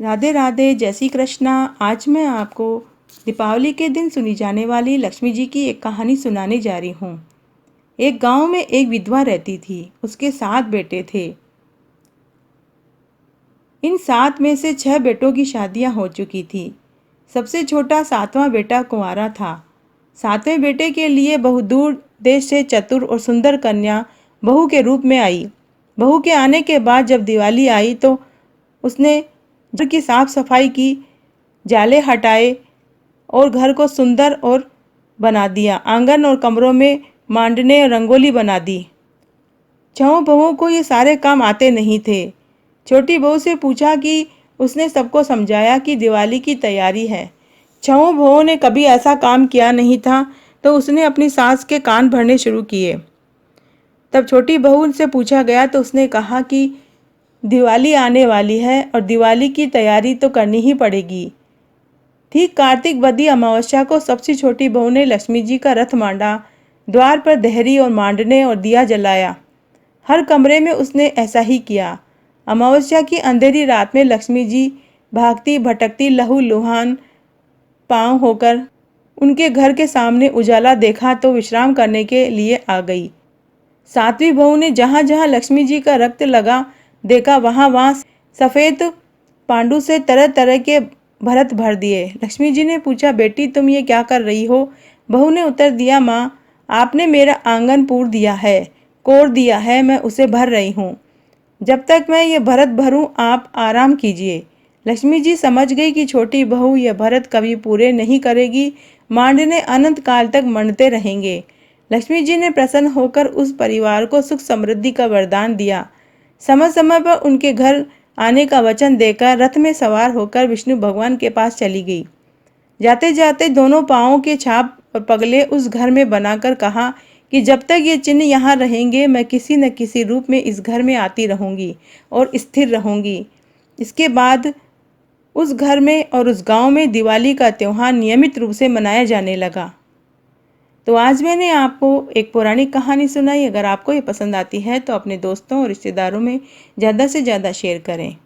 राधे राधे, जय श्री कृष्णा। आज मैं आपको दीपावली के दिन सुनी जाने वाली लक्ष्मी जी की एक कहानी सुनाने जा रही हूँ। एक गांव में एक विधवा रहती थी। उसके 7 बेटे थे। इन 7 में से 6 बेटों की शादियां हो चुकी थी। सबसे छोटा 7वां बेटा कुंवारा था। 7वें बेटे के लिए बहुत दूर देश से चतुर और सुंदर कन्या बहू के रूप में आई। बहू के आने के बाद जब दिवाली आई तो उसने घर की साफ सफाई की, जाले हटाए और घर को सुंदर और बना दिया। आंगन और कमरों में मांडने और रंगोली बना दी। 6 बहुओं को ये सारे काम आते नहीं थे। छोटी बहू से पूछा कि उसने सबको समझाया कि दिवाली की तैयारी है। 6 बहुओं ने कभी ऐसा काम किया नहीं था, तो उसने अपनी सास के कान भरने शुरू किए। तब छोटी बहू से पूछा गया तो उसने कहा कि दिवाली आने वाली है और दिवाली की तैयारी तो करनी ही पड़ेगी। ठीक कार्तिक बदी अमावस्या को सबसे छोटी बहू ने लक्ष्मी जी का रथ मांडा। द्वार पर देहरी और मांडने और दिया जलाया। हर कमरे में उसने ऐसा ही किया। अमावस्या की अंधेरी रात में लक्ष्मी जी भागती भटकती लहू लुहान पांव होकर उनके घर के सामने उजाला देखा तो विश्राम करने के लिए आ गई। 7वीं बहू ने जहां जहां लक्ष्मी जी का रक्त लगा देखा, वहां वहां सफेद पांडु से तरह तरह के भरत भर दिए। लक्ष्मी जी ने पूछा, बेटी तुम ये क्या कर रही हो? बहू ने उत्तर दिया, माँ आपने मेरा आंगन पूर दिया है, कोर दिया है, मैं उसे भर रही हूँ। जब तक मैं ये भरत भरूं आप आराम कीजिए। लक्ष्मी जी समझ गई कि छोटी बहू यह भरत कभी पूरे नहीं करेगी। मांडने अनंत काल तक मंडते रहेंगे। लक्ष्मी जी ने प्रसन्न होकर उस परिवार को सुख समृद्धि का वरदान दिया। समय समय पर उनके घर आने का वचन देकर रथ में सवार होकर विष्णु भगवान के पास चली गई। जाते जाते दोनों पांवों के छाप और पगले उस घर में बनाकर कहा कि जब तक ये चिन्ह यहाँ रहेंगे मैं किसी न किसी रूप में इस घर में आती रहूंगी और स्थिर रहूंगी। इसके बाद उस घर में और उस गांव में दिवाली का त्यौहार नियमित रूप से मनाया जाने लगा। तो आज मैंने आपको एक पौराणिक कहानी सुनाई। अगर आपको ये पसंद आती है तो अपने दोस्तों और रिश्तेदारों में ज़्यादा से ज़्यादा शेयर करें।